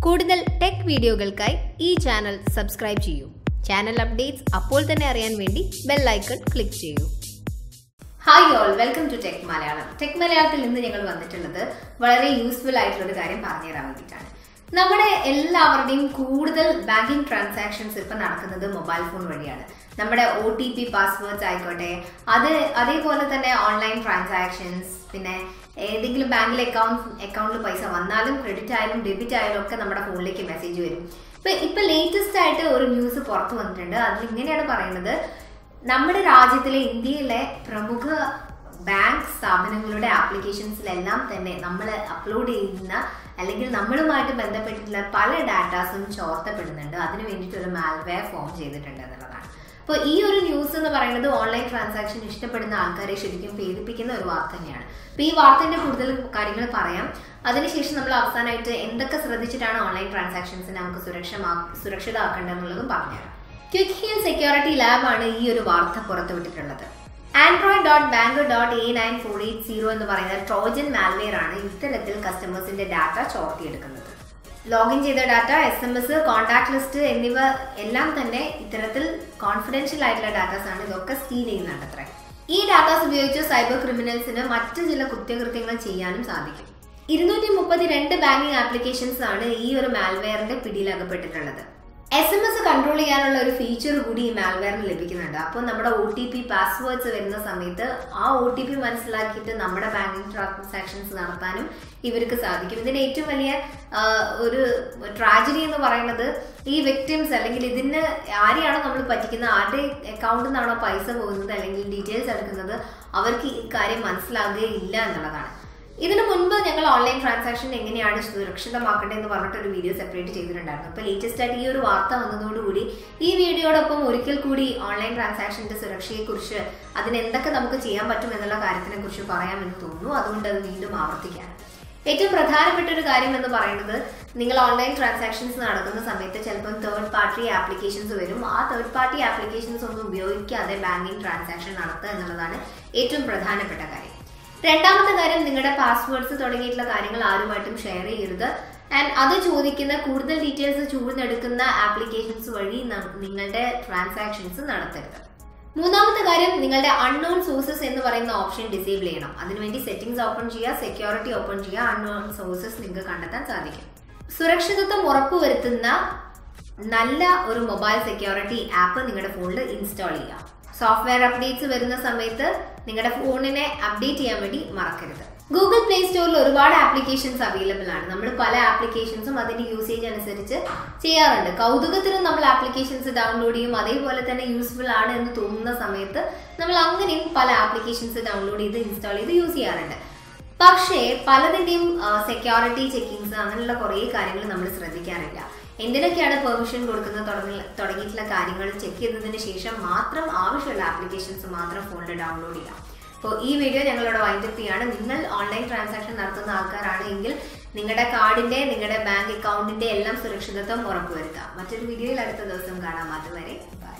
കൂടുതൽ ടെക് വീഡിയോകൾക്കായി ഈ ചാനൽ സബ്സ്ക്രൈബ് ചെയ്യൂ. ചാനൽ അപ്ഡേറ്റ്സ് അപ്പോൾ തന്നെ അറിയാൻ വേണ്ടി ബെൽ ഐക്കൺ ക്ലിക്ക് ചെയ്യൂ. Hi all, welcome to tech Malayalam. Tech മലയാളത്തിൽ ഇന്ന് ഞങ്ങൾ വന്നിട്ടുള്ളത് വളരെ യൂസ്ഫുൾ ആയിട്ടുള്ള ഒരു കാര്യം പറഞ്ഞു തരാൻ വേണ്ടിയിട്ടാണ്. നമ്മുടെ എല്ലാവരുടെയും കൂടുതൽ ബാങ്കിങ് ട്രാൻസാക്ഷൻസ് ഇപ്പം നടക്കുന്നത് മൊബൈൽ ഫോൺ വഴിയാണ്. നമ്മുടെ OTP പാസ്വേഡ്സ് ആയിക്കോട്ടെ, അതേപോലെ തന്നെ ഓൺലൈൻ ട്രാൻസാക്ഷൻസ്, പിന്നെ ഏതെങ്കിലും ബാങ്കിൽ അക്കൗണ്ടിൽ പൈസ വന്നാലും ക്രെഡിറ്റ് ആയാലും ഡെബിറ്റ് ആയാലും ഒക്കെ നമ്മുടെ ഫോണിലേക്ക് മെസ്സേജ് വരും. ഇപ്പൊ ലേറ്റസ്റ്റ് ആയിട്ട് ഒരു ന്യൂസ് പുറത്തു വന്നിട്ടുണ്ട്. അതിൽ ഇങ്ങനെയാണ് പറയുന്നത്, നമ്മുടെ രാജ്യത്തിലെ ഇന്ത്യയിലെ പ്രമുഖ ബാങ്ക് സ്ഥാപനങ്ങളുടെ ആപ്ലിക്കേഷൻസിലെല്ലാം തന്നെ നമ്മൾ അപ്ലോഡ് ചെയ്യുന്ന അല്ലെങ്കിൽ നമ്മളുമായിട്ട് ബന്ധപ്പെട്ടിട്ടുള്ള പല ഡാറ്റാസും ചോർത്തപ്പെടുന്നുണ്ട്. അതിന് വേണ്ടിയിട്ട് ഒരു മാൽവെയർ ഫോം ചെയ്തിട്ടുണ്ട് എന്നുള്ളതാണ്. അപ്പോൾ ഈ ഒരു ന്യൂസ് എന്ന് പറയുന്നത് ഓൺലൈൻ ട്രാൻസാക്ഷൻ ഇഷ്ടപ്പെടുന്ന ആൾക്കാരെ ശരിക്കും പേടിപ്പിക്കുന്ന ഒരു വാർത്ത തന്നെയാണ്. അപ്പോൾ ഈ വാർത്തയുടെ കൂടുതൽ കാര്യങ്ങൾ പറയാം. അതിനുശേഷം നമ്മൾ അവസാനമായിട്ട് എന്തൊക്കെ ശ്രദ്ധിച്ചിട്ടാണ് ഓൺലൈൻ ട്രാൻസാക്ഷൻസിനെ നമുക്ക് സുരക്ഷിതമാക്കേണ്ടതെന്നുള്ളതും പറഞ്ഞുതരാം. ക്വിക്ക് ഹീൽ സെക്യൂരിറ്റി ലാബ് ആണ് ഈ ഒരു വാർത്ത പുറത്തുവിട്ടിട്ടുള്ളത്. Android.banker.A9480 എന്ന് പറയുന്ന ട്രോജൻ മാൽവെയർ ആണ് ഇത്തരത്തിൽ കസ്റ്റമേഴ്സിന്റെ ഡാറ്റ ചോർത്തിയെടുക്കുന്നത്. ലോഗിൻ ചെയ്ത ഡാറ്റ, SMS, കോൺടാക്ട് ലിസ്റ്റ് എന്നിവ എല്ലാം തന്നെ ഇത്തരത്തിൽ കോൺഫിഡൻഷ്യൽ ആയിട്ടുള്ള ഡാറ്റാസ് ആണ്. ഇതൊക്കെ സ്റ്റീൽ ചെയ്യുന്നുണ്ട് അത്ര. ഈ ഡാറ്റാസ് ഉപയോഗിച്ച് സൈബർ ക്രിമിനൽസിന് മറ്റു ചില കുറ്റകൃത്യങ്ങൾ ചെയ്യാനും സാധിക്കും. 232 ബാങ്കിങ് ആപ്ലിക്കേഷൻസ് ആണ് ഈ ഒരു മാൽവെയറിന്റെ പിടിയിലകപ്പെട്ടിട്ടുള്ളത്. SMS കൺട്രോൾ ചെയ്യാനുള്ള ഒരു ഫീച്ചർ കൂടി ഈ മാൽവെയറിന് ലഭിക്കുന്നുണ്ട്. അപ്പോൾ നമ്മുടെ OTP പാസ്വേഡ്സ് വരുന്ന സമയത്ത് ആ OTP മനസ്സിലാക്കിയിട്ട് നമ്മുടെ ബാങ്കിങ് ട്രാൻസാക്ഷൻസ് നടത്താനും ഇവർക്ക് സാധിക്കും. ഇതിന്റെ ഏറ്റവും വലിയ ഒരു ട്രാജഡി എന്ന് പറയുന്നത്, ഈ വിക്ടിംസ് അല്ലെങ്കിൽ ഇതിന് ആരെയാണോ നമ്മൾ പറ്റിക്കുന്നത്, ആരുടെ അക്കൗണ്ടിൽ നിന്നാണോ പൈസ പോകുന്നത് അല്ലെങ്കിൽ ഡീറ്റെയിൽസ് എടുക്കുന്നത്, അവർക്ക് ഈ കാര്യം മനസ്സിലാകുകയില്ല എന്നുള്ളതാണ്. ഇതിനു മുൻപ് ഞങ്ങൾ ഓൺലൈൻ ട്രാൻസാക്ഷൻ എങ്ങനെയാണ് സുരക്ഷിതമാക്കേണ്ടത് എന്ന് പറഞ്ഞിട്ട് ഒരു വീഡിയോ സെപ്പറേറ്റ് ചെയ്തിട്ടുണ്ടായിരുന്നു. അപ്പോൾ ലേറ്റസ്റ്റ് ആയിട്ട് ഈ ഒരു വാർത്ത വന്നതോടുകൂടി ഈ വീഡിയോടൊപ്പം ഒരിക്കൽ കൂടി ഓൺലൈൻ ട്രാൻസാക്ഷൻ്റെ സുരക്ഷയെക്കുറിച്ച്, അതിന് എന്തൊക്കെ നമുക്ക് ചെയ്യാൻ പറ്റും എന്നുള്ള കാര്യത്തിനെ കുറിച്ച് പറയാമെന്ന് തോന്നുന്നു. അതുകൊണ്ട് അത് വീണ്ടും ആവർത്തിക്കാം. ഏറ്റവും പ്രധാനപ്പെട്ട ഒരു കാര്യം എന്ന് പറയുന്നത്, നിങ്ങൾ ഓൺലൈൻ ട്രാൻസാക്ഷൻസ് നടക്കുന്ന സമയത്ത് ചിലപ്പോൾ തേർഡ് പാർട്ടി ആപ്ലിക്കേഷൻസ് വരും. ആ തേർഡ് പാർട്ടി ആപ്ലിക്കേഷൻസ് ഒന്നും ഉപയോഗിക്കാതെ ബാങ്കിങ് ട്രാൻസാക്ഷൻ നടത്തുക എന്നുള്ളതാണ് ഏറ്റവും പ്രധാനപ്പെട്ട കാര്യം. രണ്ടാമത്തെ കാര്യം, നിങ്ങളുടെ പാസ്വേഡ്സ് തുടങ്ങിയിട്ടുള്ള കാര്യങ്ങൾ ആരുമായിട്ടും ഷെയർ ചെയ്യരുത്. ആൻഡ് അത് ചോദിക്കുന്ന കൂടുതൽ ഡീറ്റെയിൽസ് ചൂഴ്ന്നെടുക്കുന്ന ആപ്ലിക്കേഷൻസ് വഴി നിങ്ങളുടെ ട്രാൻസാക്ഷൻസ് നടത്തരുത്. മൂന്നാമത്തെ കാര്യം, നിങ്ങളുടെ അൺനോൺ സോഴ്സസ് എന്ന് പറയുന്ന ഓപ്ഷൻ ഡിസേബിൾ ചെയ്യണം. അതിനുവേണ്ടി സെറ്റിംഗ്സ് ഓപ്പൺ ചെയ്യുക, സെക്യൂരിറ്റി ഓപ്പൺ ചെയ്യുക. അൺനോൺ സോഴ്സസ് നിങ്ങൾക്ക് കണ്ടെത്താൻ സാധിക്കും. സുരക്ഷിതത്വം ഉറപ്പുവരുത്തുന്ന നല്ല ഒരു മൊബൈൽ സെക്യൂരിറ്റി ആപ്പ് നിങ്ങളുടെ ഫോണിൽ ഇൻസ്റ്റാൾ ചെയ്യുക. സോഫ്റ്റ്വെയർ അപ്ഡേറ്റ്സ് വരുന്ന സമയത്ത് നിങ്ങളുടെ ഫോണിനെ അപ്ഡേറ്റ് ചെയ്യാൻ വേണ്ടി മറക്കരുത്. ഗൂഗിൾ പ്ലേ സ്റ്റോറിൽ ഒരുപാട് ആപ്ലിക്കേഷൻസ് അവൈലബിൾ ആണ്. നമ്മൾ പല ആപ്ലിക്കേഷൻസും അതിന്റെ യൂസേജ് അനുസരിച്ച് ചെയ്യാറുണ്ട്. കൗതുകത്തിനും നമ്മൾ ആപ്ലിക്കേഷൻസ് ഡൗൺലോഡ് ചെയ്യും. അതേപോലെ തന്നെ യൂസ്ഫുൾ ആണ് എന്ന് തോന്നുന്ന സമയത്ത് നമ്മൾ അങ്ങനെയും പല ആപ്ലിക്കേഷൻസ് ഡൗൺലോഡ് ചെയ്ത് ഇൻസ്റ്റാൾ ചെയ്ത് യൂസ് ചെയ്യാറുണ്ട്. പക്ഷേ പലതിന്റെയും സെക്യൂരിറ്റി ചെക്കിങ്സ് അങ്ങനെയുള്ള കുറേ കാര്യങ്ങൾ നമ്മൾ ശ്രദ്ധിക്കാറില്ല. എന്തിനൊക്കെയാണ് പെർമിഷൻ കൊടുക്കുന്നത് തുടങ്ങിയിട്ടുള്ള കാര്യങ്ങൾ ചെക്ക് ചെയ്തതിന് ശേഷം മാത്രം ആവശ്യമുള്ള ആപ്ലിക്കേഷൻസ് മാത്രം ഫോണിൽ ഡൗൺലോഡ് ചെയ്യാം. അപ്പോൾ ഈ വീഡിയോ ഞങ്ങളോട് വൈൻഡപ്പ് ചെയ്യാണ്. നിങ്ങൾ ഓൺലൈൻ ട്രാൻസാക്ഷൻ നടത്തുന്ന ആൾക്കാരാണ് എങ്കിൽ നിങ്ങളുടെ കാർഡിന്റെ, നിങ്ങളുടെ ബാങ്ക് അക്കൗണ്ടിന്റെ എല്ലാം സുരക്ഷിതത്വം ഉറപ്പുവരുത്തുക. മറ്റൊരു വീഡിയോയിൽ അടുത്ത ദിവസം കാണാം. അതുവരെ ബൈ.